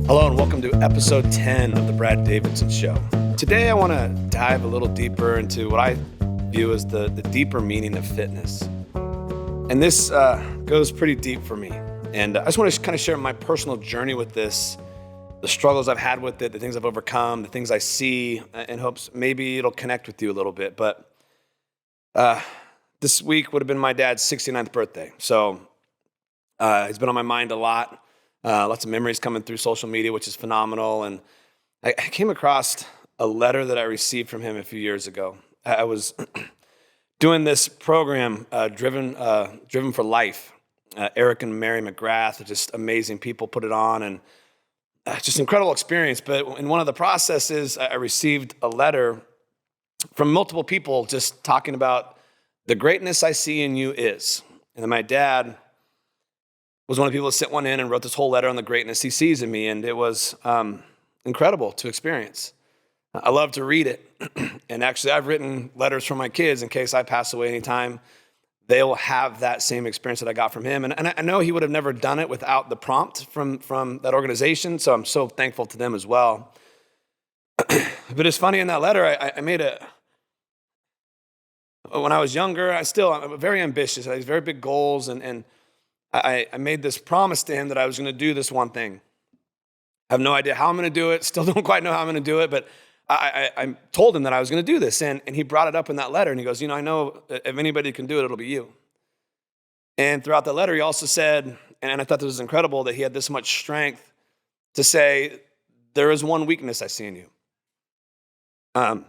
Hello and welcome to episode 10 of the Brad Davidson Show. Today I want to dive a little deeper into what I view as the deeper meaning of fitness. And this goes pretty deep for me. And I just want to kind of share my personal journey with this, the struggles I've had with it, the things I've overcome, the things I see, in hopes maybe it'll connect with you a little bit. But this week would have been my dad's 69th birthday. So it's been on my mind a lot. Lots of memories coming through social media, which is phenomenal. And I came across a letter that I received from him a few years ago. I was doing this program, Driven for Life. Eric and Mary McGrath, just amazing people put it on, and just incredible experience. But in one of the processes, I received a letter from multiple people just talking about the greatness I see in you is. And then my dad was one of the people that sent one in and wrote this whole letter on the greatness he sees in me, and it was incredible to experience. I love to read it, and actually I've written letters for my kids in case I pass away anytime. They will have that same experience that I got from him, and I know he would have never done it without the prompt from that organization, so I'm so thankful to them as well. But it's funny, in that letter, I made when I was younger, I'm very ambitious. I had very big goals, and I made this promise to him that I was going to do this one thing. I have no idea how I'm going to do it. Still don't quite know how I'm going to do it, but I told him that I was going to do this, and he brought it up in that letter, and he goes, I know if anybody can do it, it'll be you. And throughout the letter, he also said, and I thought this was incredible, that he had this much strength to say, there is one weakness I see in you. And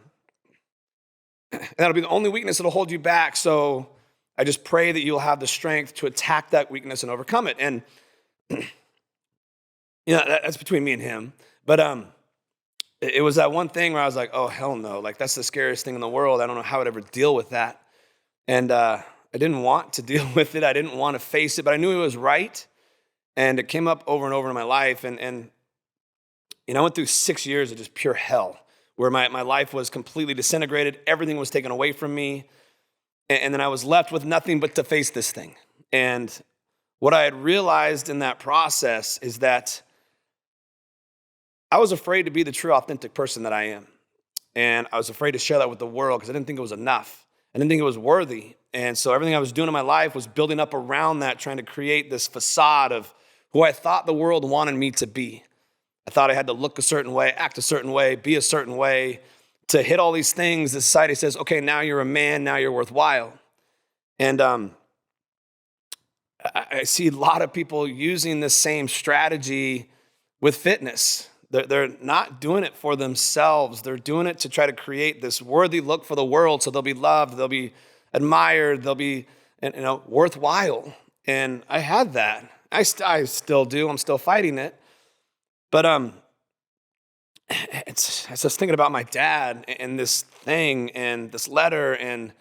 that'll be the only weakness that'll hold you back, so I just pray that you'll have the strength to attack that weakness and overcome it. And that's between me and him. But it was that one thing where I was like, oh, hell no. Like, that's the scariest thing in the world. I don't know how I'd ever deal with that. And I didn't want to deal with it. I didn't want to face it, but I knew it was right. And it came up over and over in my life. And I went through 6 years of just pure hell, where my life was completely disintegrated. Everything was taken away from me. And then I was left with nothing but to face this thing. And what I had realized in that process is that I was afraid to be the true, authentic person that I am. And I was afraid to share that with the world because I didn't think it was enough. I didn't think it was worthy. And so everything I was doing in my life was building up around that, trying to create this facade of who I thought the world wanted me to be. I thought I had to look a certain way, act a certain way, be a certain way, to hit all these things. The society says, okay, now you're a man, now you're worthwhile. And I see a lot of people using this same strategy with fitness. They're not doing it for themselves. They're doing it to try to create this worthy look for the world, so they'll be loved, they'll be admired, they'll be worthwhile. And I had that. I still do. I'm still fighting it. But I was just thinking about my dad and this thing and this letter and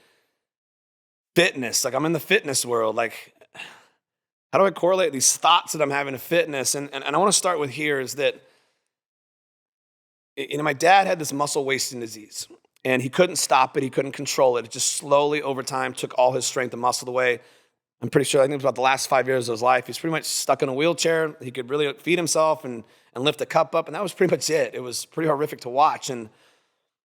fitness. Like, I'm in the fitness world. Like, how do I correlate these thoughts that I'm having to fitness? And I want to start with here is that, my dad had this muscle wasting disease, and he couldn't stop it. He couldn't control it. It just slowly over time took all his strength and muscle away. I'm pretty sure, I think it was about the last 5 years of his life. He was pretty much stuck in a wheelchair. He could really feed himself and lift a cup up, and that was pretty much it. It was pretty horrific to watch. And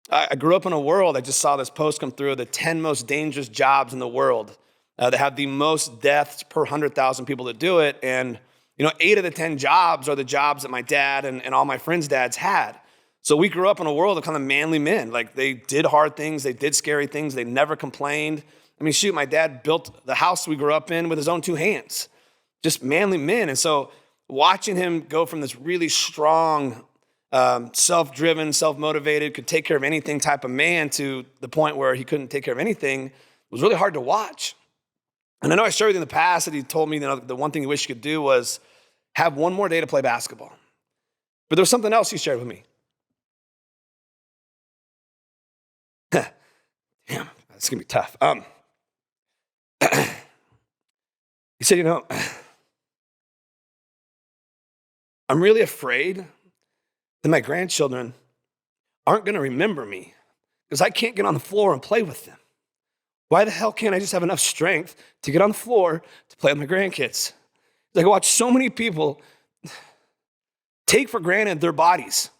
I grew up in a world, I just saw this post come through, the 10 most dangerous jobs in the world that have the most deaths per 100,000 people that do it. And 8 of the 10 jobs are the jobs that my dad and all my friends' dads had. So we grew up in a world of kind of manly men. Like, they did hard things, they did scary things, they never complained. I mean, shoot, my dad built the house we grew up in with his own 2 hands. Just manly men. And so watching him go from this really strong, self-driven, self-motivated, could take care of anything type of man to the point where he couldn't take care of anything was really hard to watch. And I know I shared with you in the past that he told me the one thing he wished he could do was have one more day to play basketball. But there was something else he shared with me. Damn, it's going to be tough. He said, I'm really afraid that my grandchildren aren't going to remember me because I can't get on the floor and play with them. Why the hell can't I just have enough strength to get on the floor to play with my grandkids? Like, I watch so many people take for granted their bodies.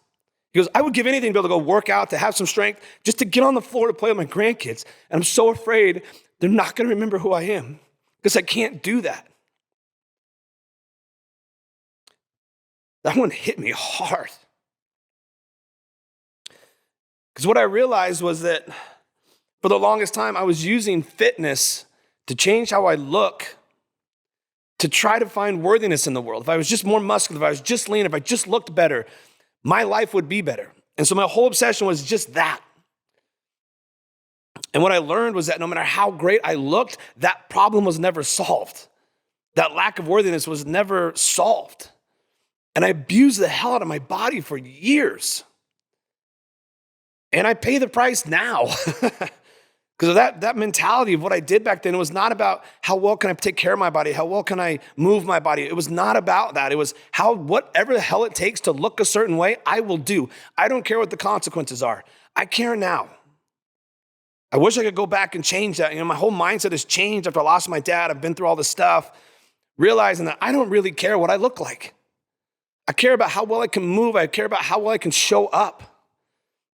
He goes, I would give anything to be able to go work out, to have some strength, just to get on the floor to play with my grandkids. And I'm so afraid they're not going to remember who I am because I can't do that. That one hit me hard. Because what I realized was that for the longest time, I was using fitness to change how I look, to try to find worthiness in the world. If I was just more muscular, if I was just lean, if I just looked better, my life would be better. And so my whole obsession was just that. And what I learned was that no matter how great I looked, that problem was never solved. That lack of worthiness was never solved. And I abused the hell out of my body for years. And I pay the price now. Because of that mentality of what I did back then, it was not about how well can I take care of my body, how well can I move my body. It was not about that. It was whatever the hell it takes to look a certain way, I will do. I don't care what the consequences are. I care now. I wish I could go back and change that. My whole mindset has changed after I lost my dad. I've been through all this stuff, realizing that I don't really care what I look like. I care about how well I can move. I care about how well I can show up.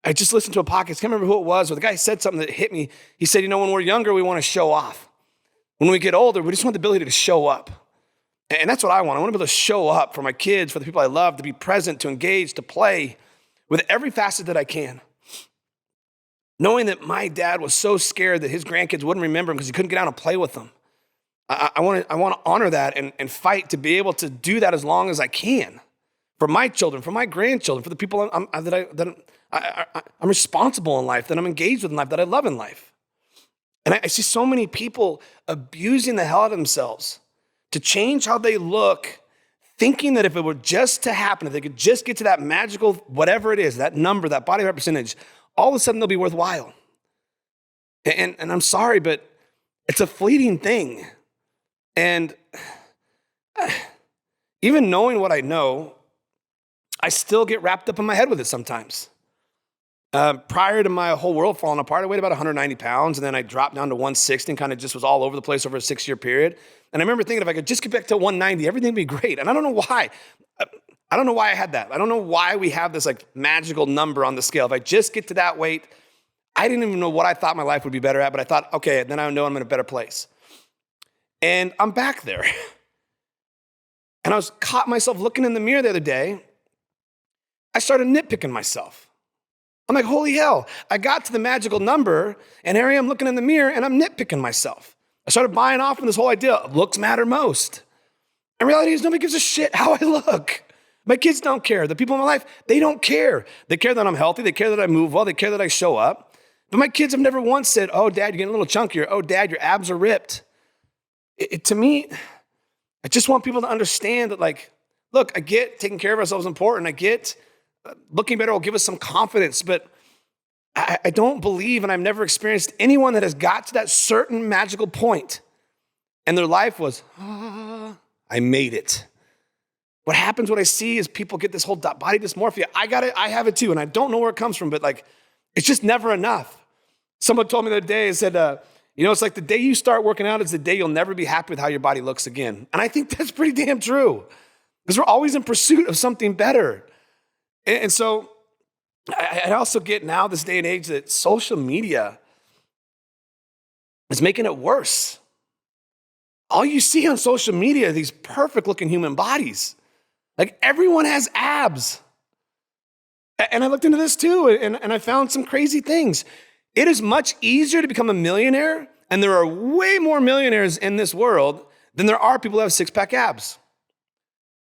I just listened to a podcast, I can't remember who it was, but the guy said something that hit me. He said, when we're younger, we want to show off. When we get older, we just want the ability to show up. And that's what I want. I want to be able to show up for my kids, for the people I love, to be present, to engage, to play with every facet that I can. Knowing that my dad was so scared that his grandkids wouldn't remember him because he couldn't get out and play with them. I want to honor that and fight to be able to do that as long as I can. For my children, for my grandchildren, for the people I'm responsible in life, that I'm engaged with in life, that I love in life. And I see so many people abusing the hell out of themselves to change how they look, thinking that if it were just to happen, if they could just get to that magical, whatever it is, that number, that body fat percentage, all of a sudden they'll be worthwhile. And I'm sorry, but it's a fleeting thing. And even knowing what I know, I still get wrapped up in my head with it sometimes. Prior to my whole world falling apart, I weighed about 190 pounds, and then I dropped down to 160 and kind of just was all over the place over a 6-year period. And I remember thinking if I could just get back to 190, everything would be great. And I don't know why. I don't know why I had that. I don't know why we have this magical number on the scale. If I just get to that weight, I didn't even know what I thought my life would be better at, but I thought, okay, then I know I'm in a better place. And I'm back there. And I caught myself looking in the mirror the other day. I started nitpicking myself. I'm like, holy hell, I got to the magical number, and here I am looking in the mirror, and I'm nitpicking myself. I started buying off on this whole idea of looks matter most. And reality is nobody gives a shit how I look. My kids don't care. The people in my life, they don't care. They care that I'm healthy. They care that I move well. They care that I show up. But my kids have never once said, oh, Dad, you're getting a little chunkier. Oh, Dad, your abs are ripped. To me, I just want people to understand that, look, I get taking care of ourselves is important. I get looking better will give us some confidence, but I don't believe, and I've never experienced anyone that has got to that certain magical point and their life was, I made it. What happens, what I see is people get this whole body dysmorphia. I got it, I have it too, and I don't know where it comes from, but it's just never enough. Someone told me the other day, said, it's like the day you start working out is the day you'll never be happy with how your body looks again. And I think that's pretty damn true because we're always in pursuit of something better. And so I also get now this day and age that social media is making it worse. All you see on social media are these perfect looking human bodies. Everyone has abs. And I looked into this too, and I found some crazy things. It is much easier to become a millionaire, and there are way more millionaires in this world than there are people who have six-pack abs.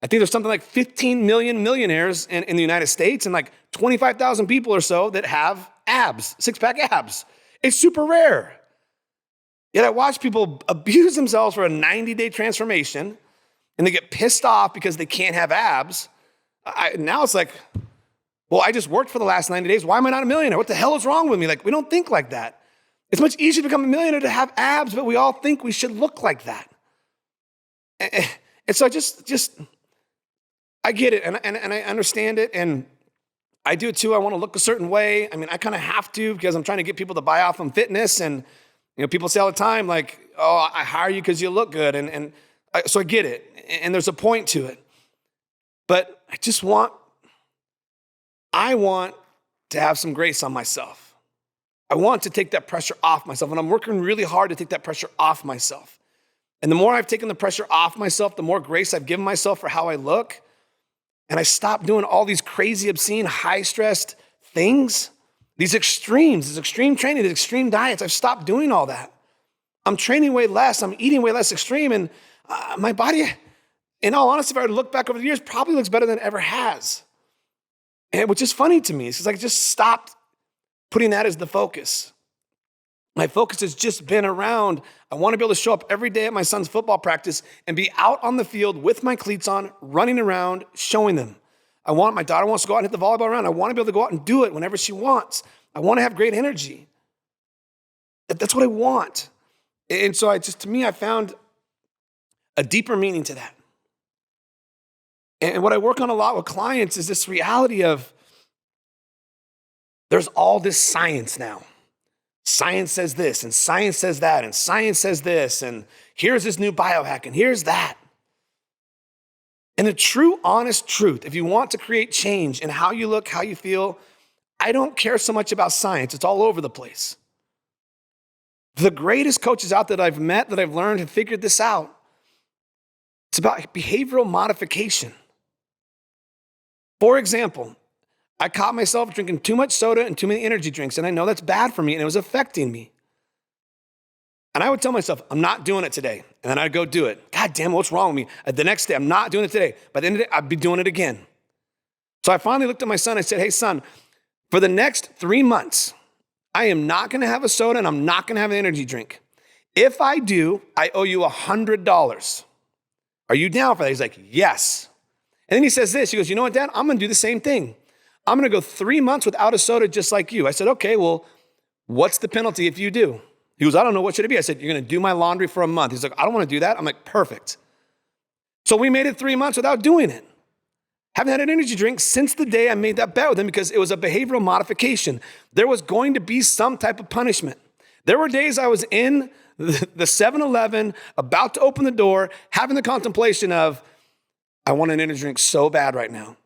I think there's something like 15 million millionaires in the United States and 25,000 people or so that have abs, six-pack abs. It's super rare. Yet I watch people abuse themselves for a 90-day transformation and they get pissed off because they can't have abs. Now it's well, I just worked for the last 90 days. Why am I not a millionaire? What the hell is wrong with me? We don't think like that. It's much easier to become a millionaire to have abs, but we all think we should look like that. And so I get it, and I understand it, and I do it too. I want to look a certain way. I kind of have to because I'm trying to get people to buy off on fitness, and people say all the time, oh, I hire you because you look good, so I get it, and there's a point to it. But I want to have some grace on myself. I want to take that pressure off myself, and I'm working really hard to take that pressure off myself. And the more I've taken the pressure off myself, the more grace I've given myself for how I look. And I stopped doing all these crazy, obscene, high-stressed things, these extremes, this extreme training, these extreme diets. I've stopped doing all that. I'm training way less. I'm eating way less extreme. And my body, in all honesty, if I were to look back over the years, probably looks better than it ever has. And which is funny to me. It's because I just stopped putting that as the focus. My focus has just been around, I want to be able to show up every day at my son's football practice and be out on the field with my cleats on, running around, showing them. My daughter wants to go out and hit the volleyball around. I want to be able to go out and do it whenever she wants. I want to have great energy. That's what I want. And so I found a deeper meaning to that. And what I work on a lot with clients is this reality of there's all this science now. Science says this, and science says that, and science says this, and here's this new biohack, and here's that. And the true, honest truth, if you want to create change in how you look, how you feel, I don't care so much about science. It's all over the place. The greatest coaches out that I've met, that I've learned, have figured this out. It's about behavioral modification. For example, I caught myself drinking too much soda and too many energy drinks, and I know that's bad for me, and it was affecting me. And I would tell myself, I'm not doing it today. And then I'd go do it. God damn, what's wrong with me? The next day, I'm not doing it today. By the end of the day, I'd be doing it again. So I finally looked at my son. I said, hey, son, for the next 3 months, I am not going to have a soda and I'm not going to have an energy drink. If I do, I owe you $100. Are you down for that? He's like, yes. And then he says this. He goes, you know what, Dad? I'm going to do the same thing. I'm going to go 3 months without a soda just like you. I said, okay, well, what's the penalty if you do? He goes, I don't know, what should it be? I said, you're going to do my laundry for a month. He's like, I don't want to do that. I'm like, perfect. So we made it 3 months without doing it. Haven't had an energy drink since the day I made that bet with him because it was a behavioral modification. There was going to be some type of punishment. There were days I was in the 7-Eleven, about to open the door, having the contemplation of, I want an energy drink so bad right now.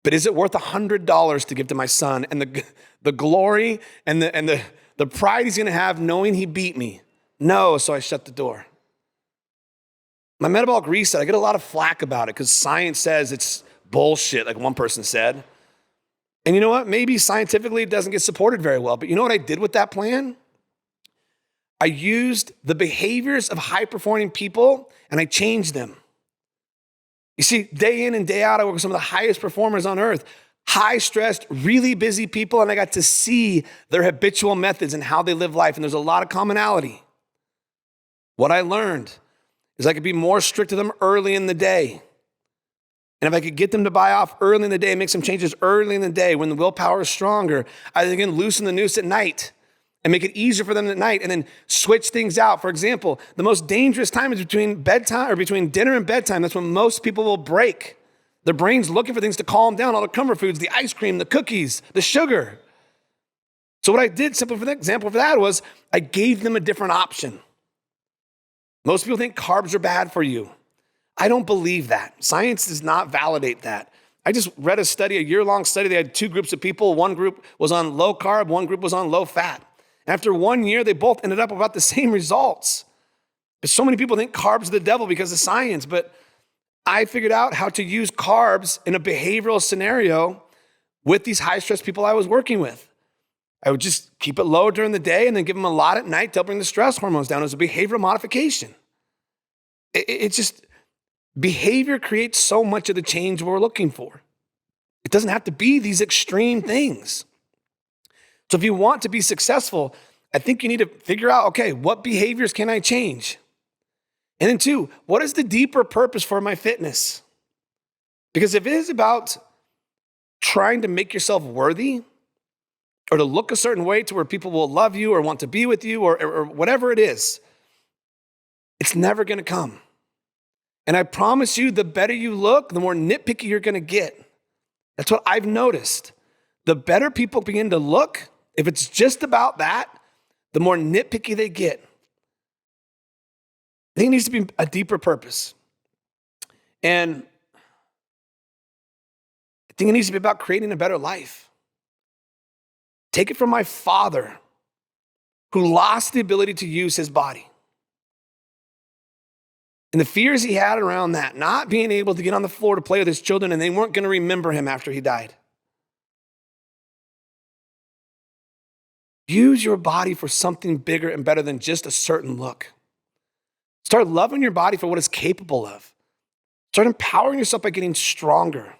But is it worth $100 to give to my son and the glory and the pride he's going to have knowing he beat me? No, so I shut the door. My metabolic reset, I get a lot of flack about it because science says it's bullshit, like one person said. And you know what? Maybe scientifically it doesn't get supported very well. But you know what I did with that plan? I used the behaviors of high-performing people and I changed them. You see, day in and day out, I work with some of the highest performers on earth, high-stressed, really busy people, and I got to see their habitual methods and how they live life, and there's a lot of commonality. What I learned is I could be more strict to them early in the day. And if I could get them to buy off early in the day and make some changes early in the day when the willpower is stronger, I can loosen the noose at night and make it easier for them at night and then switch things out. For example, the most dangerous time is between bedtime or between dinner and bedtime. That's when most people will break. Their brain's looking for things to calm down, all the comfort foods, the ice cream, the cookies, the sugar. So what I did, simple for the example for that was I gave them a different option. Most people think carbs are bad for you. I don't believe that. Science does not validate that. I just read a study, a year-long study. They had two groups of people. One group was on low carb, one group was on low fat. After 1 year, they both ended up about the same results. But so many people think carbs are the devil because of science, but I figured out how to use carbs in a behavioral scenario with these high-stress people I was working with. I would just keep it low during the day and then give them a lot at night to help bring the stress hormones down. It was a behavioral modification. It's just, behavior creates so much of the change we're looking for. It doesn't have to be these extreme things. So if you want to be successful, I think you need to figure out, okay, what behaviors can I change? And then 2, what is the deeper purpose for my fitness? Because if it is about trying to make yourself worthy or to look a certain way to where people will love you or want to be with you or whatever it is, it's never going to come. And I promise you, the better you look, the more nitpicky you're going to get. That's what I've noticed. The better people begin to look, if it's just about that, the more nitpicky they get. I think it needs to be a deeper purpose. And think it needs to be about creating a better life. Take it from my father who lost the ability to use his body. And the fears he had around that, not being able to get on the floor to play with his children, and they weren't going to remember him after he died. Use your body for something bigger and better than just a certain look. Start loving your body for what it's capable of. Start empowering yourself by getting stronger.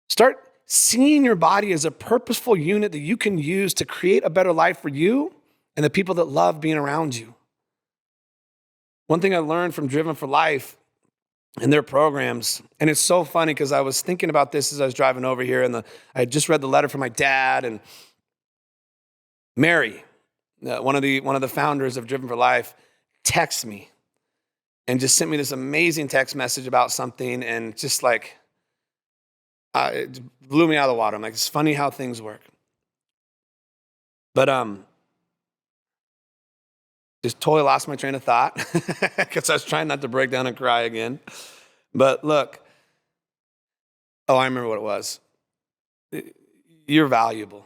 Start seeing your body as a purposeful unit that you can use to create a better life for you and the people that love being around you. One thing I learned from Driven for Life and their programs, and it's so funny because I was thinking about this as I was driving over here, and I had just read the letter from my dad, and Mary, one of the founders of Driven for Life, texted me and just sent me this amazing text message about something, and just like, it blew me out of the water. I'm like, it's funny how things work. But just totally lost my train of thought because I was trying not to break down and cry again. But look, I remember what it was. You're valuable.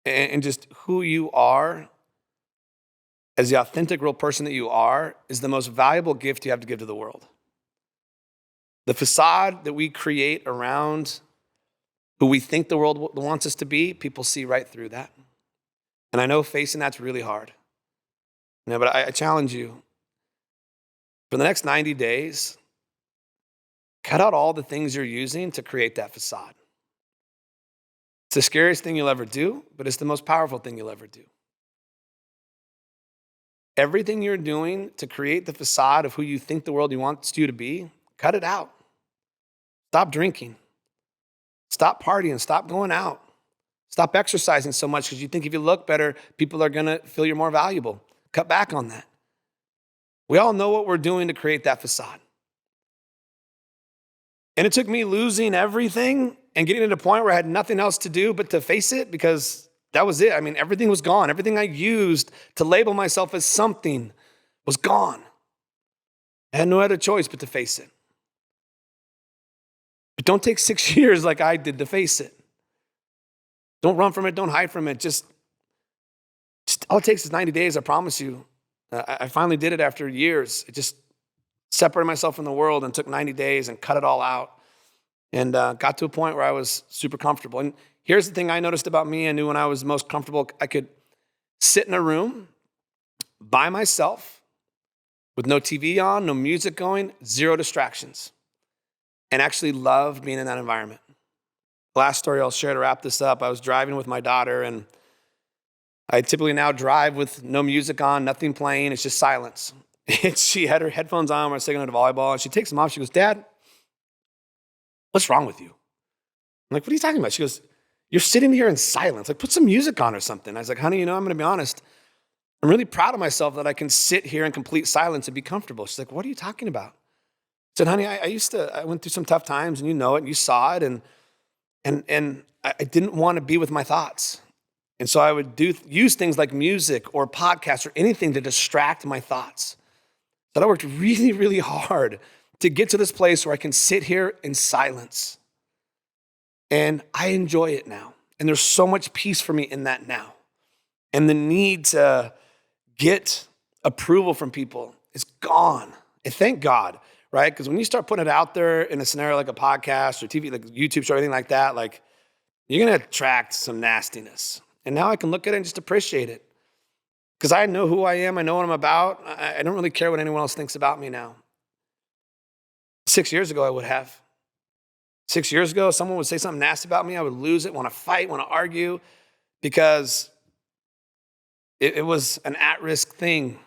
And just who you are as the authentic, real person that you are is the most valuable gift you have to give to the world. The facade that we create around who we think the world wants us to be, people see right through that. And I know facing that's really hard. But I challenge you, for the next 90 days, cut out all the things you're using to create that facade. It's the scariest thing you'll ever do, but it's the most powerful thing you'll ever do. Everything you're doing to create the facade of who you think the world wants you to be, cut it out. Stop drinking. Stop partying. Stop going out. Stop exercising so much because you think if you look better, people are going to feel you're more valuable. Cut back on that. We all know what we're doing to create that facade. And it took me losing everything and getting to the point where I had nothing else to do but to face it, because that was it. I mean, everything was gone. Everything I used to label myself as something was gone. I had no other choice but to face it. But don't take 6 years like I did to face it. Don't run from it. Don't hide from it. Just all it takes is 90 days, I promise you. I finally did it after years. It just separated myself from the world and took 90 days and cut it all out. And got to a point where I was super comfortable. And here's the thing I noticed about me. I knew when I was most comfortable, I could sit in a room by myself with no TV on, no music going, zero distractions, and actually love being in that environment. Last story I'll share to wrap this up. I was driving with my daughter, and I typically now drive with no music on, nothing playing. It's just silence. And she had her headphones on when I was taking her to volleyball, and she takes them off. She goes, "Dad, what's wrong with you?" I'm like, "What are you talking about?" She goes, "You're sitting here in silence. Like, put some music on or something." I was like, "Honey, I'm going to be honest. I'm really proud of myself that I can sit here in complete silence and be comfortable." She's like, "What are you talking about?" I said, "Honey, I went through some tough times, and you know it, and you saw it, and I didn't want to be with my thoughts. And so I would use things like music or podcasts or anything to distract my thoughts." But I worked really, really hard to get to this place where I can sit here in silence. And I enjoy it now. And there's so much peace for me in that now. And the need to get approval from people is gone. And thank God, right? Because when you start putting it out there in a scenario like a podcast or TV, like a YouTube show or anything like that, like, you're going to attract some nastiness. And now I can look at it and just appreciate it. Because I know who I am. I know what I'm about. I don't really care what anyone else thinks about me now. 6 years ago, I would have. 6 years ago, if someone would say something nasty about me, I would lose it, want to fight, want to argue, because it was an at-risk thing.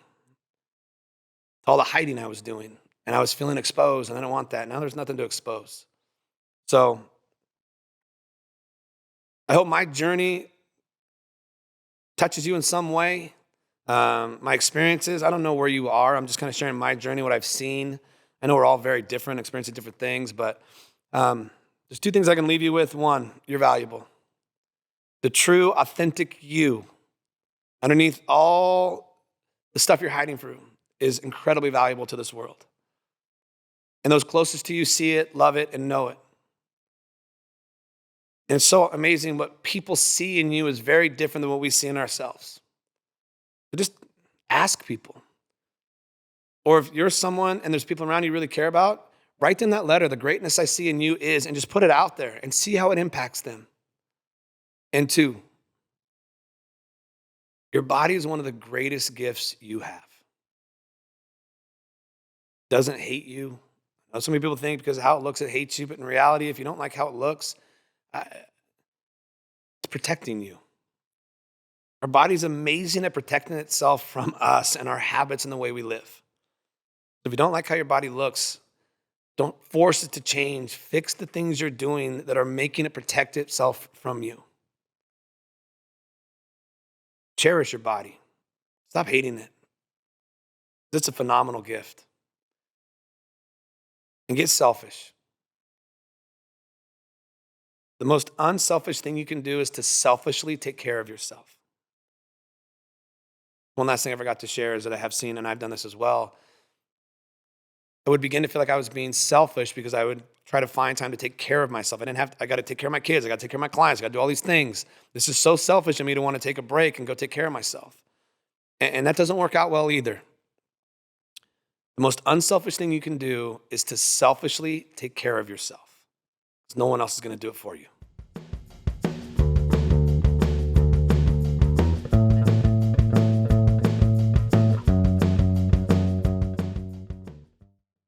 All the hiding I was doing. And I was feeling exposed, and I don't want that. Now there's nothing to expose. So I hope my journey touches you in some way. My experiences, I don't know where you are. I'm just kind of sharing my journey, what I've seen. I know we're all very different, experiencing different things, but there's two things I can leave you with. One, you're valuable. The true, authentic you, underneath all the stuff you're hiding from, is incredibly valuable to this world. And those closest to you see it, love it, and know it. And it's so amazing what people see in you is very different than what we see in ourselves. So just ask people. Or if you're someone and there's people around you really care about, write them that letter, the greatness I see in you is, and just put it out there and see how it impacts them. And two, your body is one of the greatest gifts you have. It doesn't hate you. I know so many people think because of how it looks, it hates you. But in reality, if you don't like how it looks, it's protecting you. Our body's amazing at protecting itself from us and our habits and the way we live. If you don't like how your body looks, don't force it to change. Fix the things you're doing that are making it protect itself from you. Cherish your body. Stop hating it. It's a phenomenal gift. And get selfish. The most unselfish thing you can do is to selfishly take care of yourself. One last thing I forgot to share is that I have seen, and I've done this as well, I would begin to feel like I was being selfish because I would try to find time to take care of myself. I got to take care of my kids. I got to take care of my clients. I got to do all these things. This is so selfish of me to want to take a break and go take care of myself. And that doesn't work out well either. The most unselfish thing you can do is to selfishly take care of yourself. No one else is going to do it for you.